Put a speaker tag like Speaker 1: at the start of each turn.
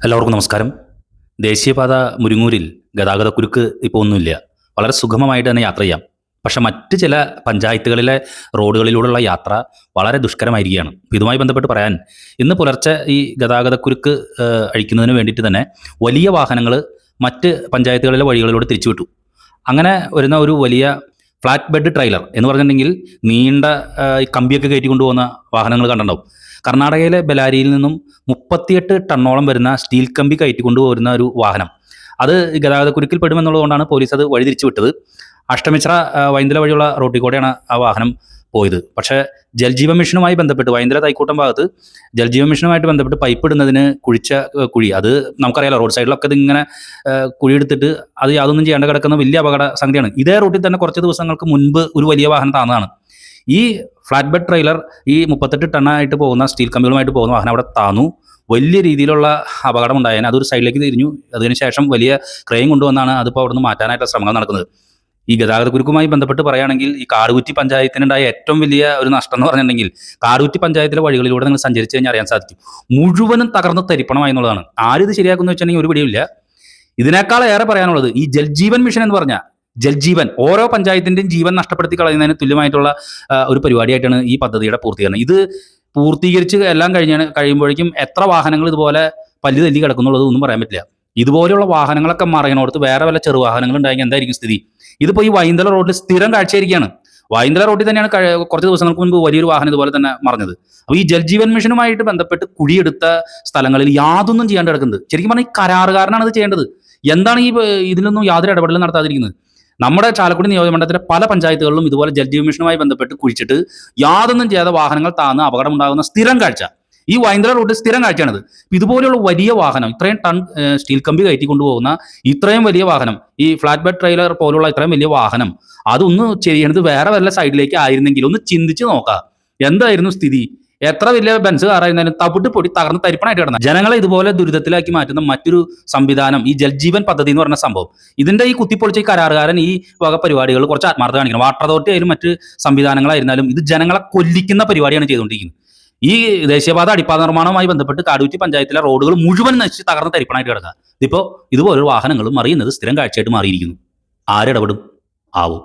Speaker 1: എല്ലാവർക്കും നമസ്കാരം. ദേശീയപാത മുരിങ്ങൂരിൽ ഗതാഗതക്കുരുക്ക് ഇപ്പോൾ ഒന്നുമില്ല. വളരെ സുഗമമായിട്ട് തന്നെ യാത്ര ചെയ്യാം. പക്ഷേ മറ്റ് ചില പഞ്ചായത്തുകളിലെ റോഡുകളിലൂടെയുള്ള യാത്ര വളരെ ദുഷ്കരമായിരിക്കുകയാണ്. ഇതുമായി ബന്ധപ്പെട്ട് പറയാൻ ഇന്ന് പുലർച്ചെ ഈ ഗതാഗതക്കുരുക്ക് അഴിക്കുന്നതിന് വേണ്ടിയിട്ട് തന്നെ വലിയ വാഹനങ്ങൾ മറ്റ് പഞ്ചായത്തുകളിലെ വഴികളിലൂടെ തിരിച്ചുവിട്ടു. അങ്ങനെ വരുന്ന ഒരു വലിയ ഫ്ലാറ്റ് ബെഡ് ട്രെയിലർ എന്ന് പറഞ്ഞിട്ടുണ്ടെങ്കിൽ നീണ്ട ഈ കമ്പിയൊക്കെ കയറ്റി കൊണ്ടുപോകുന്ന വാഹനങ്ങൾ കണ്ടിട്ടുണ്ടാവും. കർണാടകയിലെ ബെലാരിയിൽ നിന്നും 38 ടണ്ണോളം വരുന്ന സ്റ്റീൽ കമ്പി കയറ്റിക്കൊണ്ടു പോരുന്ന ഒരു വാഹനം. അത് ഗതാഗതക്കുരുക്കിൽ പെടുമെന്നുള്ളതുകൊണ്ടാണ് പോലീസ് അത് വഴിതിരിച്ചു വിട്ടത്. അഷ്ടമിശ്ര വൈന്തല വഴിയുള്ള റോഡിൽ കൂടെയാണ് ആ വാഹനം പോയത്. പക്ഷേ ജൽജീവൻ മിഷനുമായി ബന്ധപ്പെട്ട് വൈന്തല തൈക്കൂട്ടം ഭാഗത്ത് ജൽജീവൻ മിഷനുമായിട്ട് ബന്ധപ്പെട്ട് പൈപ്പ് ഇടുന്നതിന് കുഴിച്ച കുഴി, അത് നമുക്കറിയാലോ, റോഡ് സൈഡിലൊക്കെ ഇതിങ്ങനെ കുഴിയെടുത്തിട്ട് അത് യാതൊന്നും ചെയ്യാണ്ട് കിടക്കുന്ന വലിയ അപകട സംഗതിയാണ്. ഇതേ റൂട്ടിൽ തന്നെ കുറച്ച് ദിവസങ്ങൾക്ക് മുൻപ് ഒരു വലിയ വാഹനം താന്നതാണ്. ഈ ഫ്ലാറ്റ് ബെഡ് ട്രെയിലർ ഈ 38 ടണ്ണായിട്ട് പോകുന്ന സ്റ്റീൽ കമ്പികളുമായിട്ട് പോകുന്ന വാഹനം അവിടെ താന്നു. വലിയ രീതിയിലുള്ള അപകടം ഉണ്ടായേനെ. അതൊരു സൈഡിലേക്ക് തിരിഞ്ഞു. അതിനുശേഷം വലിയ ക്രെയിൻ കൊണ്ടുവന്നാണ് അതിപ്പോൾ അവിടെ നിന്ന് മാറ്റാനായിട്ടുള്ള ശ്രമങ്ങൾ നടക്കുന്നത്. ഈ ഗതാഗതക്കുരുക്കുമായി ബന്ധപ്പെട്ട് പറയുകയാണെങ്കിൽ ഈ കാടുകുറ്റി പഞ്ചായത്തിനുണ്ടായ ഏറ്റവും വലിയ ഒരു നഷ്ടം എന്ന് പറഞ്ഞിട്ടുണ്ടെങ്കിൽ കാടുകുറ്റി പഞ്ചായത്തിലെ വഴികളിലൂടെ നിങ്ങൾ സഞ്ചരിച്ച് കഴിഞ്ഞാൽ അറിയാൻ സാധിക്കും, മുഴുവനും തകർന്ന് തരിപ്പണമായി എന്നുള്ളതാണ്. ആരിത് ശരിയാക്കുന്നു വെച്ചിട്ടുണ്ടെങ്കിൽ ഒരു പിടിയില്ല. ഇതിനേക്കാൾ ഏറെ പറയാനുള്ളത് ഈ ജൽജീവൻ മിഷൻ എന്ന് പറഞ്ഞാൽ ജൽജീവൻ ഓരോ പഞ്ചായത്തിൻ്റെയും ജീവൻ നഷ്ടപ്പെടുത്തി കളയുന്നതിന് തുല്യമായിട്ടുള്ള ഒരു പരിപാടിയായിട്ടാണ് ഈ പദ്ധതിയുടെ പൂർത്തീകരണം. ഇത് പൂർത്തീകരിച്ച് എല്ലാം കഴിയുമ്പോഴേക്കും എത്ര വാഹനങ്ങൾ ഇതുപോലെ പല്ലി തല്ലി കിടക്കുന്നുള്ളത് ഒന്നും പറയാൻ പറ്റില്ല. ഇതുപോലെയുള്ള വാഹനങ്ങളൊക്കെ മറയണോടത്ത് വേറെ വല്ല ചെറു വാഹനങ്ങൾ ഉണ്ടായെങ്കിൽ എന്തായിരിക്കും സ്ഥിതി? ഇതിപ്പോൾ ഈ വൈന്തല റോഡിൽ സ്ഥിരം കാഴ്ചയായിരിക്കുകയാണ്. വൈന്തല റോഡിൽ തന്നെയാണ് കുറച്ച് ദിവസങ്ങൾക്ക് മുൻപ് വലിയൊരു വാഹനം ഇതുപോലെ തന്നെ മറിഞ്ഞത്. അപ്പോൾ ഈ ജൽജീവൻ മിഷനുമായിട്ട് ബന്ധപ്പെട്ട് കുഴിയെടുത്ത സ്ഥലങ്ങളിൽ യാതൊന്നും ചെയ്യാണ്ട് കിടക്കുന്നത്. ശരിക്കും പറഞ്ഞാൽ ഈ കരാറുകാരനാണ് ഇത് ചെയ്യേണ്ടത്. എന്താണ് ഈ ഇതിലൊന്നും യാതൊരു ഇടപെടലും നടത്താതിരിക്കുന്നത്? നമ്മുടെ ചാലക്കുടി നിയോജകമണ്ഡലത്തിലെ പല പഞ്ചായത്തുകളിലും ഇതുപോലെ ജൽജീവൻ മിഷനുമായി ബന്ധപ്പെട്ട് കുഴിച്ചിട്ട് യാതൊന്നും ചെയ്യാതെ വാഹനങ്ങൾ താന്ന് അപകടമുണ്ടാകുന്ന സ്ഥിരം കാഴ്ച ഈ വൈന്തല റോഡിൽ സ്ഥിരം കാഴ്ചയാണിത്. ഇതുപോലെയുള്ള വലിയ വാഹനം, ഇത്രയും ടൺ സ്റ്റീൽ കമ്പി കയറ്റി കൊണ്ടുപോകുന്ന ഇത്രയും വലിയ വാഹനം, ഈ ഫ്ലാറ്റ് ബെഡ് ട്രെയിലർ പോലുള്ള ഇത്രയും വലിയ വാഹനം, അതൊന്ന് ചെയ്യേണ്ടത് വേറെ വല്ല സൈഡിലേക്ക് ആയിരുന്നെങ്കിൽ ഒന്ന് ചിന്തിച്ച് നോക്കാം എന്തായിരുന്നു സ്ഥിതി. എത്ര വലിയ ബെൻസ് കാറായിരുന്നാലും തവിട്ട് പൊടി തകർന്ന് തരിപ്പണായിട്ട് കിടന്ന ജനങ്ങളെ ഇതുപോലെ ദുരിതത്തിലാക്കി മാറ്റുന്ന മറ്റൊരു സംവിധാനം ഈ ജൽജീവൻ പദ്ധതി എന്ന് പറഞ്ഞ സംഭവം. ഇതിന്റെ ഈ കുത്തിപ്പൊളിച്ച ഈ കരാറുകാരൻ ഈ വക പരിപാടികൾ കുറച്ച് ആത്മാർത്ഥത കാണിക്കണം. വാട്ടർ അതോറിറ്റി ആയാലും മറ്റ് സംവിധാനങ്ങളായിരുന്നാലും ഇത് ജനങ്ങളെ കൊല്ലിക്കുന്ന പരിപാടിയാണ് ചെയ്തുകൊണ്ടിരിക്കുന്നത്. ഈ ദേശീയപാത അടിപ്പാത നിർമ്മാണവുമായി ബന്ധപ്പെട്ട് കാടുകുറ്റി പഞ്ചായത്തിലെ റോഡുകൾ മുഴുവൻ നശിച്ച് തകർന്ന് തരിപ്പണായിട്ട് കിടക്കുക. ഇതിപ്പോൾ ഇതുപോലൊരു വാഹനങ്ങളും മറിയുന്നത് സ്ഥിരം കാഴ്ചയായിട്ട് മാറിയിരിക്കുന്നു. ആരിടപെടും ആവും?